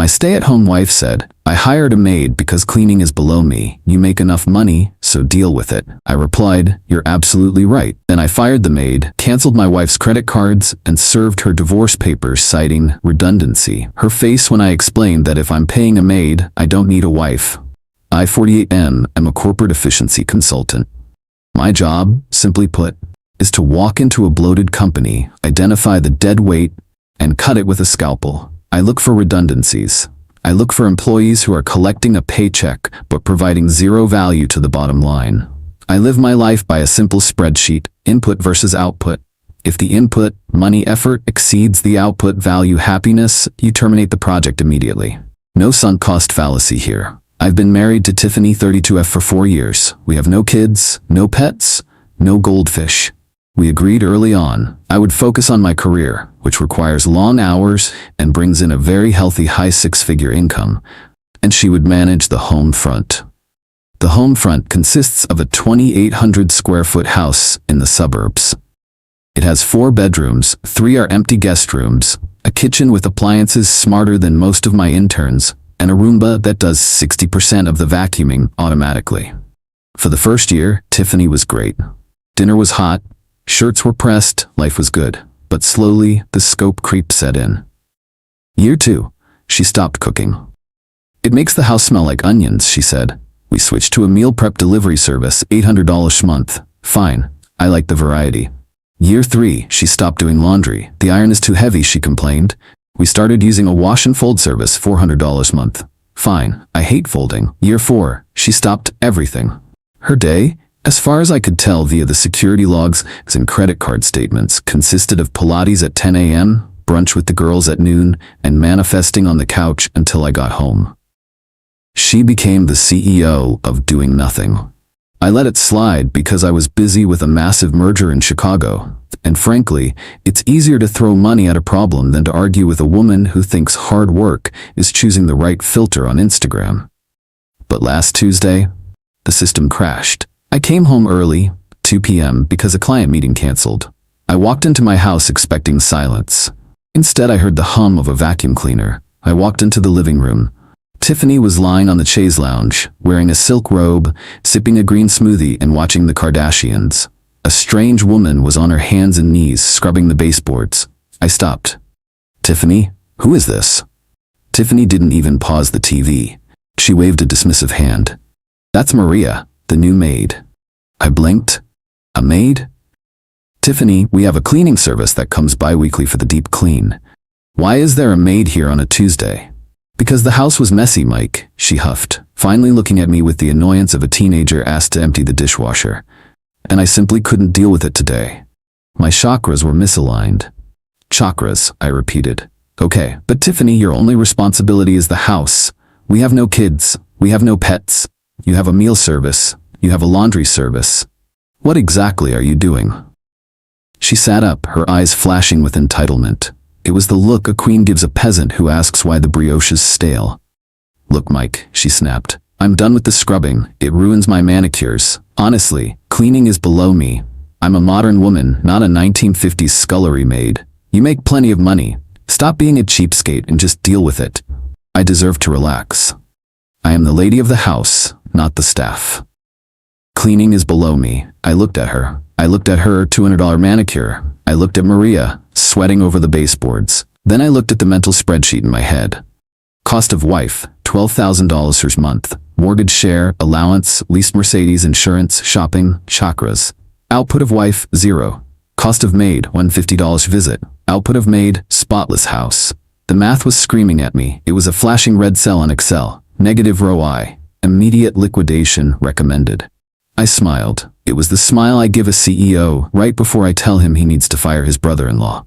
My stay-at-home wife said, I hired a maid because cleaning is below me. You make enough money, so deal with it. I replied, you're absolutely right. Then I fired the maid, canceled my wife's credit cards, and served her divorce papers citing redundancy. Her face when I explained that if I'm paying a maid, I don't need a wife. I, 48M, am a corporate efficiency consultant. My job, simply put, is to walk into a bloated company, identify the dead weight, and cut it with a scalpel. I look for redundancies. I look for employees who are collecting a paycheck but providing zero value to the bottom line. I live my life by a simple spreadsheet, input versus output. If the input, money, effort exceeds the output, value, happiness, you terminate the project immediately. No sunk cost fallacy here. I've been married to Tiffany 32F for 4 years. We have no kids, no pets, no goldfish. We agreed early on I would focus on my career, which requires long hours and brings in a very healthy high 6-figure income, and she would manage the home front. The home front consists of a 2,800 square foot house in the suburbs. It has 4 bedrooms, 3 are empty guest rooms, a kitchen with appliances smarter than most of my interns, and a Roomba that does 60% of the vacuuming automatically. For the first year, Tiffany was great. Dinner was hot, shirts were pressed, life was good. But slowly, the scope creep set in. Year 2, she stopped cooking. It makes the house smell like onions, she said. We switched to a meal prep delivery service, $800 a month. Fine, I like the variety. Year 3, she stopped doing laundry. The iron is too heavy, she complained. We started using a wash and fold service, $400 a month. Fine, I hate folding. Year 4, she stopped everything. Her day, as far as I could tell via the security logs and credit card statements, consisted of Pilates at 10 a.m., brunch with the girls at noon, and manifesting on the couch until I got home. She became the CEO of doing nothing. I let it slide because I was busy with a massive merger in Chicago, and frankly, it's easier to throw money at a problem than to argue with a woman who thinks hard work is choosing the right filter on Instagram. But last Tuesday, the system crashed. I came home early, 2 p.m., because a client meeting canceled. I walked into my house expecting silence. Instead, I heard the hum of a vacuum cleaner. I walked into the living room. Tiffany was lying on the chaise lounge, wearing a silk robe, sipping a green smoothie and watching the Kardashians. A strange woman was on her hands and knees, scrubbing the baseboards. I stopped. Tiffany, who is this? Tiffany didn't even pause the TV. She waved a dismissive hand. That's Maria, the new maid. I blinked. A maid? Tiffany, we have a cleaning service that comes bi-weekly for the deep clean. Why is there a maid here on a Tuesday? Because the house was messy, Mike, she huffed, finally looking at me with the annoyance of a teenager asked to empty the dishwasher. And I simply couldn't deal with it today. My chakras were misaligned. Chakras, I repeated. Okay, but Tiffany, your only responsibility is the house. We have no kids. We have no pets. You have a meal service. You have a laundry service. What exactly are you doing? She sat up, her eyes flashing with entitlement. It was the look a queen gives a peasant who asks why the brioche is stale. Look, Mike, she snapped. I'm done with the scrubbing. It ruins my manicures. Honestly, cleaning is below me. I'm a modern woman, not a 1950s scullery maid. You make plenty of money. Stop being a cheapskate and just deal with it. I deserve to relax. I am the lady of the house, not the staff. Cleaning is below me. I looked at her. I looked at her $200 manicure. I looked at Maria, sweating over the baseboards. Then I looked at the mental spreadsheet in my head. Cost of wife, $12,000 per month. Mortgage share, allowance, leased Mercedes, insurance, shopping, chakras. Output of wife, 0. Cost of maid, $150 visit. Output of maid, spotless house. The math was screaming at me. It was a flashing red cell on Excel. Negative row I. Immediate liquidation recommended. I smiled. It was the smile I give a CEO right before I tell him he needs to fire his brother-in-law.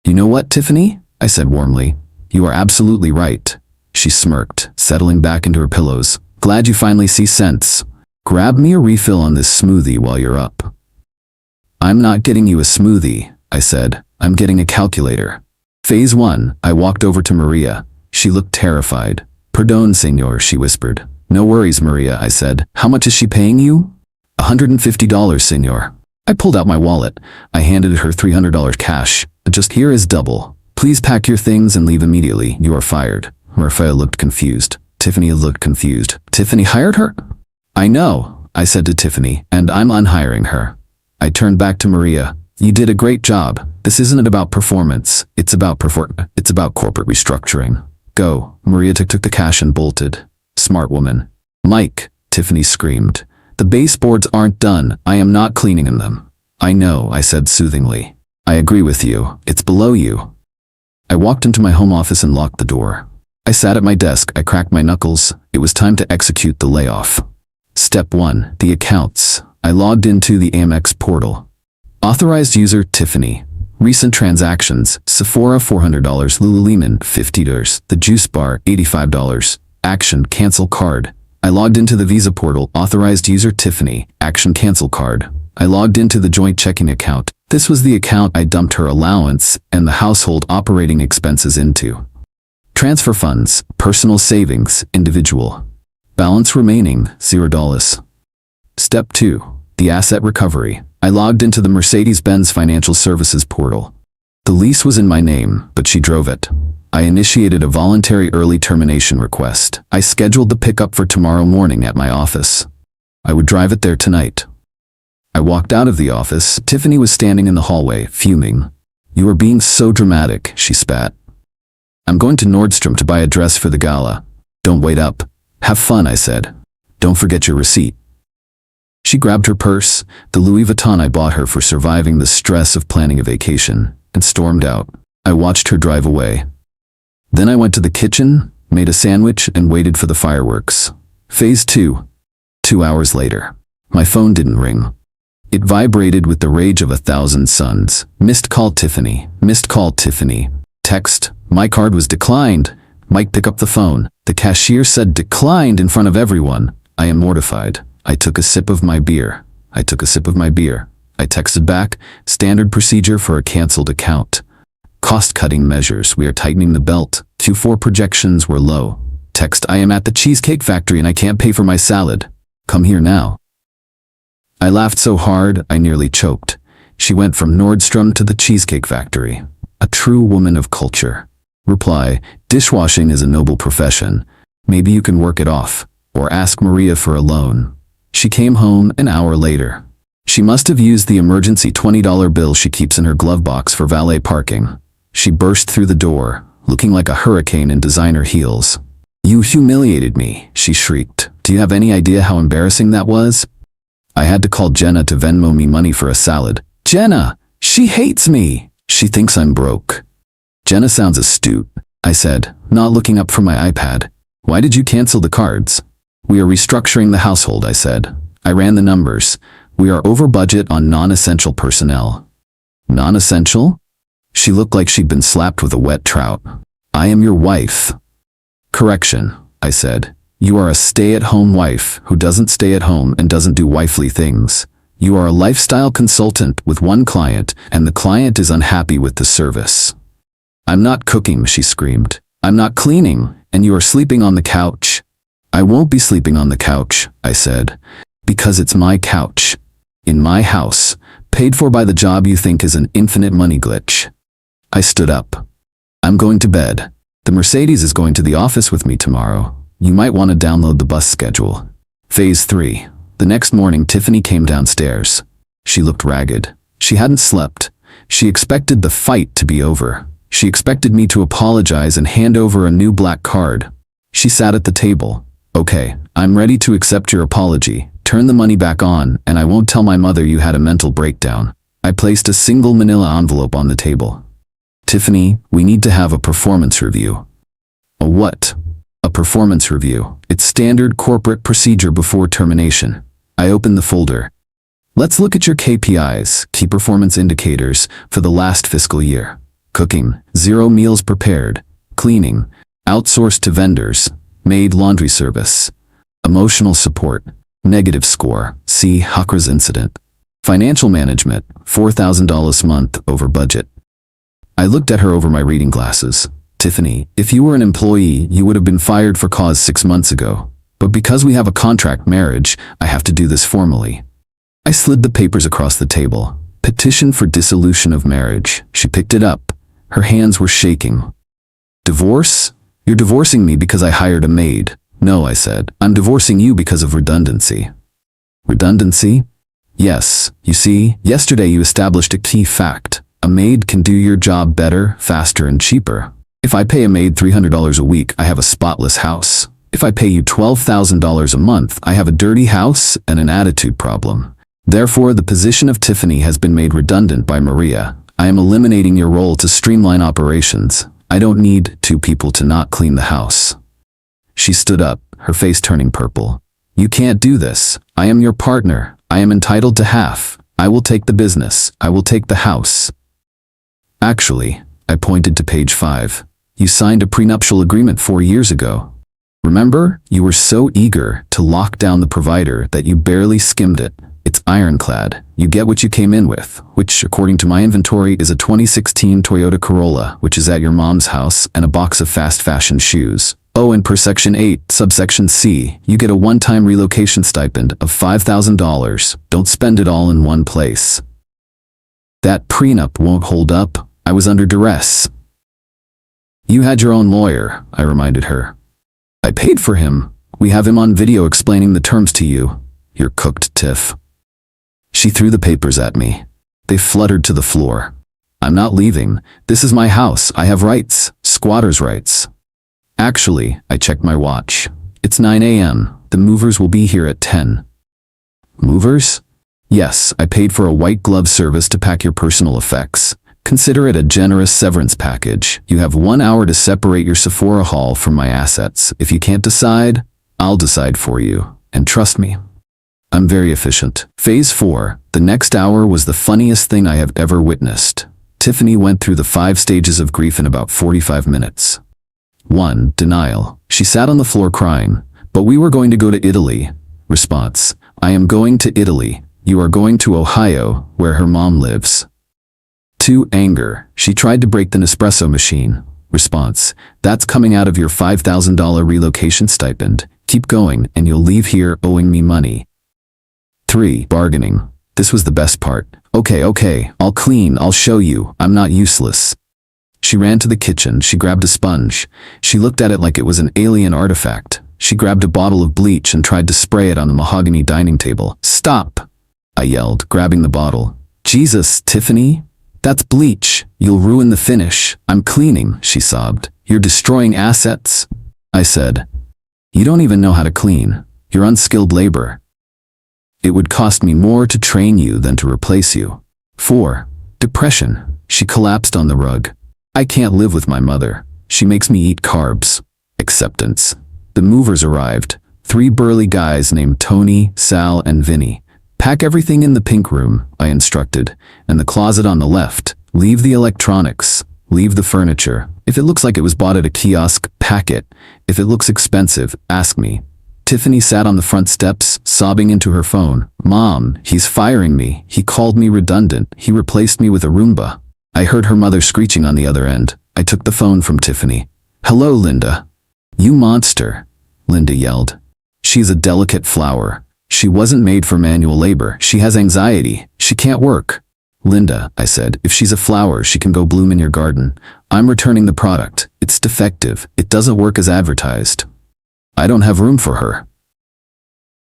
You know what, Tiffany? I said warmly. You are absolutely right. She smirked, settling back into her pillows. Glad you finally see sense. Grab me a refill on this smoothie while you're up. I'm not getting you a smoothie, I said. I'm getting a calculator. Phase 1, I walked over to Maria. She looked terrified. Perdón, señor, she whispered. No worries, Maria, I said. How much is she paying you? $150, señor. I pulled out my wallet. I handed her $300 cash. Just here is double. Please pack your things and leave immediately. You are fired. Rafael looked confused. Tiffany looked confused. Tiffany hired her? I know, I said to Tiffany, and I'm unhiring her. I turned back to Maria. You did a great job. This isn't about performance. It's about corporate restructuring. Go. Maria took the cash and bolted. Smart woman. Mike, Tiffany screamed. The baseboards aren't done. I am not cleaning them. I know, I said soothingly. I agree with you. It's below you. I walked into my home office and locked the door. I sat at my desk. I cracked my knuckles. It was time to execute the layoff. Step 1. The accounts. I logged into the Amex portal. Authorized user Tiffany. Recent transactions: Sephora $400, Lululemon $50, The Juice Bar $85. Action: cancel card. I logged into the Visa portal. Authorized user Tiffany. Action: cancel card. I logged into the joint checking account. This was the account I dumped her allowance and the household operating expenses into. Transfer funds: personal savings, individual. Balance remaining $0. Step 2. The asset recovery. I logged into the Mercedes-Benz Financial Services portal. The lease was in my name, but she drove it. I initiated a voluntary early termination request. I scheduled the pickup for tomorrow morning at my office. I would drive it there tonight. I walked out of the office. Tiffany was standing in the hallway, fuming. You are being so dramatic, she spat. I'm going to Nordstrom to buy a dress for the gala. Don't wait up. Have fun, I said. Don't forget your receipt. She grabbed her purse, the Louis Vuitton I bought her for surviving the stress of planning a vacation, and stormed out. I watched her drive away. Then I went to the kitchen, made a sandwich, and waited for the fireworks. Phase 2. 2 hours later. My phone didn't ring. It vibrated with the rage of 1,000 suns. Missed call Tiffany. Missed call Tiffany. Text: my card was declined. Mike, pick up the phone. The cashier said declined in front of everyone. I am mortified. I took a sip of my beer. I texted back: standard procedure for a canceled account. Cost-cutting measures. We are tightening the belt. Q4 projections were low. Text: I am at the Cheesecake Factory and I can't pay for my salad. Come here now. I laughed so hard, I nearly choked. She went from Nordstrom to the Cheesecake Factory. A true woman of culture. Reply: dishwashing is a noble profession. Maybe you can work it off, or ask Maria for a loan. She came home an hour later. She must have used the emergency $20 bill she keeps in her glove box for valet parking. She burst through the door, looking like a hurricane in designer heels. You humiliated me, she shrieked. Do you have any idea how embarrassing that was? I had to call Jenna to Venmo me money for a salad. Jenna! She hates me! She thinks I'm broke. Jenna sounds astute, I said, not looking up from my iPad. Why did you cancel the cards? We are restructuring the household, I said. I ran the numbers. We are over budget on non-essential personnel. Non-essential? She looked like she'd been slapped with a wet trout. I am your wife. Correction, I said. You are a stay-at-home wife who doesn't stay at home and doesn't do wifely things. You are a lifestyle consultant with one client, and the client is unhappy with the service. I'm not cooking, she screamed. I'm not cleaning, and you are sleeping on the couch. I won't be sleeping on the couch, I said, because it's my couch. In my house, paid for by the job you think is an infinite money glitch. I stood up. I'm going to bed. The Mercedes is going to the office with me tomorrow. You might want to download the bus schedule. Phase 3. The next morning, Tiffany came downstairs. She looked ragged. She hadn't slept. She expected the fight to be over. She expected me to apologize and hand over a new black card. She sat at the table. Okay, I'm ready to accept your apology. Turn the money back on, and I won't tell my mother you had a mental breakdown. I placed a single manila envelope on the table. Tiffany, we need to have a performance review. A what? A performance review. It's standard corporate procedure before termination. I opened the folder. Let's look at your KPIs, key performance indicators, for the last fiscal year. Cooking, 0 meals prepared. Cleaning, outsourced to vendors. Maid laundry service. Emotional support, negative score. See Hakra's incident. Financial management, $4,000 a month over budget. I looked at her over my reading glasses. Tiffany, if you were an employee, you would have been fired for cause 6 months ago. But because we have a contract marriage, I have to do this formally. I slid the papers across the table. Petition for dissolution of marriage. She picked it up. Her hands were shaking. Divorce? You're divorcing me because I hired a maid. No, I said. I'm divorcing you because of redundancy. Redundancy? Yes. You see, yesterday you established a key fact. A maid can do your job better, faster, and cheaper. If I pay a maid $300 a week, I have a spotless house. If I pay you $12,000 a month, I have a dirty house and an attitude problem. Therefore, the position of Tiffany has been made redundant by Maria. I am eliminating your role to streamline operations. I don't need 2 people to not clean the house. She stood up, her face turning purple. You can't do this. I am your partner. I am entitled to half. I will take the business. I will take the house. Actually, I pointed to page 5. You signed a prenuptial agreement 4 years ago. Remember? You were so eager to lock down the provider that you barely skimmed it. It's ironclad. You get what you came in with, which, according to my inventory, is a 2016 Toyota Corolla, which is at your mom's house, and a box of fast fashion shoes. Oh, and per Section 8, subsection C, you get a one-time relocation stipend of $5,000. Don't spend it all in one place. That prenup won't hold up. I was under duress. You had your own lawyer, I reminded her. I paid for him. We have him on video explaining the terms to you. You're cooked, Tiff. She threw the papers at me. They fluttered to the floor. I'm not leaving. This is my house. I have rights. Squatter's rights. Actually, I checked my watch. It's 9 a.m. The movers will be here at 10. Movers? Yes, I paid for a white glove service to pack your personal effects. Consider it a generous severance package. You have 1 hour to separate your Sephora haul from my assets. If you can't decide, I'll decide for you. And trust me, I'm very efficient. Phase 4. The next hour was the funniest thing I have ever witnessed. Tiffany went through the 5 stages of grief in about 45 minutes. 1. Denial. She sat on the floor crying. But we were going to go to Italy. Response. I am going to Italy. You are going to Ohio, where her mom lives. 2. Anger. She tried to break the Nespresso machine. Response. That's coming out of your $5,000 relocation stipend. Keep going, and you'll leave here owing me money. 3. Bargaining. This was the best part. Okay, I'll clean, I'll show you, I'm not useless. She ran to the kitchen, she grabbed a sponge. She looked at it like it was an alien artifact. She grabbed a bottle of bleach and tried to spray it on the mahogany dining table. Stop! I yelled, grabbing the bottle. Jesus, Tiffany? That's bleach. You'll ruin the finish. I'm cleaning, she sobbed. You're destroying assets? I said. You don't even know how to clean. You're unskilled labor. It would cost me more to train you than to replace you. 4. Depression. She collapsed on the rug. I can't live with my mother. She makes me eat carbs. Acceptance. The movers arrived. 3 burly guys named Tony, Sal, and Vinny. Pack everything in the pink room, I instructed, and the closet on the left. Leave the electronics. Leave the furniture. If it looks like it was bought at a kiosk, pack it. If it looks expensive, ask me. Tiffany sat on the front steps, sobbing into her phone. Mom, he's firing me. He called me redundant. He replaced me with a Roomba. I heard her mother screeching on the other end. I took the phone from Tiffany. Hello, Linda. You monster, Linda yelled. She's a delicate flower. She wasn't made for manual labor. She has anxiety. She can't work. Linda, I said, if she's a flower, she can go bloom in your garden. I'm returning the product. It's defective. It doesn't work as advertised. I don't have room for her.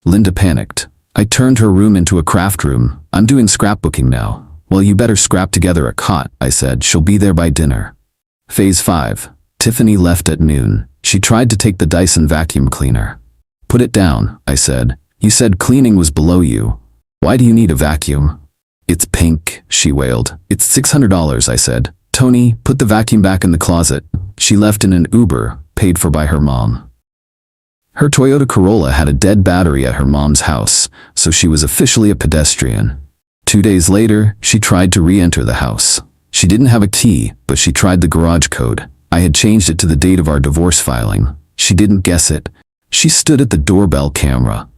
Linda panicked. I turned her room into a craft room. I'm doing scrapbooking now. Well, you better scrap together a cot, I said. She'll be there by dinner. Phase 5. Tiffany left at noon. She tried to take the Dyson vacuum cleaner. Put it down, I said. You said cleaning was below you. Why do you need a vacuum? It's pink, she wailed. It's $600, I said. Tony, put the vacuum back in the closet. She left in an Uber, paid for by her mom. Her Toyota Corolla had a dead battery at her mom's house, so she was officially a pedestrian. 2 days later, she tried to re-enter the house. She didn't have a key, but she tried the garage code. I had changed it to the date of our divorce filing. She didn't guess it. She stood at the doorbell camera.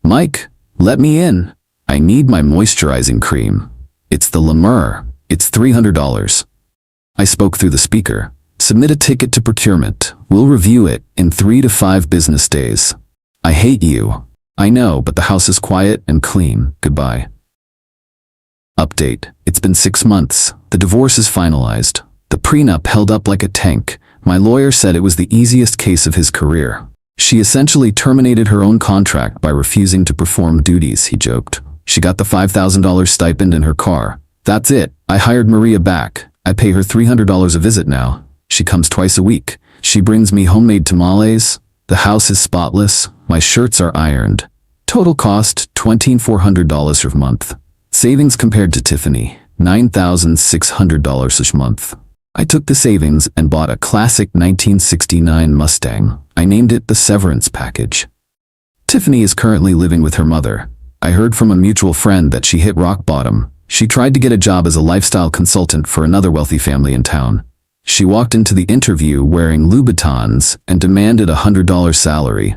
Mike, let me in. I need my moisturizing cream. It's the Lemur. It's $300. I spoke through the speaker. Submit a ticket to procurement. We'll review it in 3 to 5 business days. I hate you. I know, but the house is quiet and clean. Goodbye. Update. It's been 6 months. The divorce is finalized. The prenup held up like a tank. My lawyer said it was the easiest case of his career. She essentially terminated her own contract by refusing to perform duties, he joked. She got the $5,000 stipend in her car. That's it. I hired Maria back. I pay her $300 a visit now. She comes twice a week. She brings me homemade tamales. The house is spotless. My shirts are ironed. Total cost $2,400 a month. Savings compared to Tiffany, $9,600 a month. I took the savings and bought a classic 1969 Mustang. I named it the Severance Package. Tiffany is currently living with her mother. I heard from a mutual friend that she hit rock bottom. She tried to get a job as a lifestyle consultant for another wealthy family in town. She walked into the interview wearing Louboutins and demanded a $100 salary.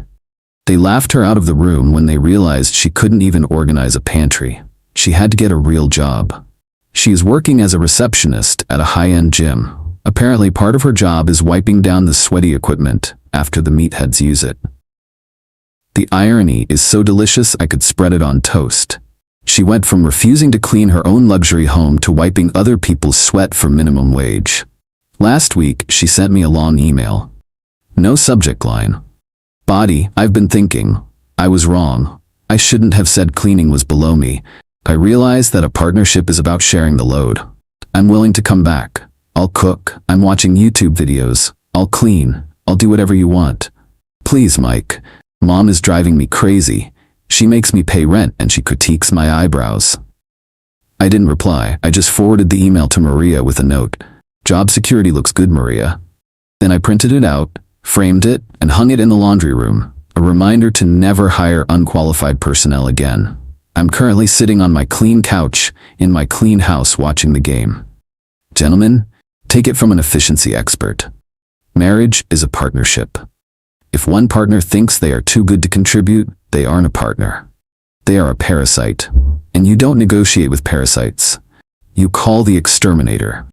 They laughed her out of the room when they realized she couldn't even organize a pantry. She had to get a real job. She is working as a receptionist at a high-end gym. Apparently part of her job is wiping down the sweaty equipment after the meatheads use it. The irony is so delicious I could spread it on toast. She went from refusing to clean her own luxury home to wiping other people's sweat for minimum wage. Last week, she sent me a long email. No subject line. Body, I've been thinking. I was wrong. I shouldn't have said cleaning was below me. I realize that a partnership is about sharing the load. I'm willing to come back. I'll cook. I'm watching YouTube videos. I'll clean. I'll do whatever you want. Please, Mike. Mom is driving me crazy. She makes me pay rent and she critiques my eyebrows. I didn't reply. I just forwarded the email to Maria with a note. Job security looks good, Maria. Then I printed it out, framed it, and hung it in the laundry room. A reminder to never hire unqualified personnel again. I'm currently sitting on my clean couch in my clean house watching the game. Gentlemen, take it from an efficiency expert. Marriage is a partnership. If one partner thinks they are too good to contribute, they aren't a partner. They are a parasite. And you don't negotiate with parasites. You call the exterminator.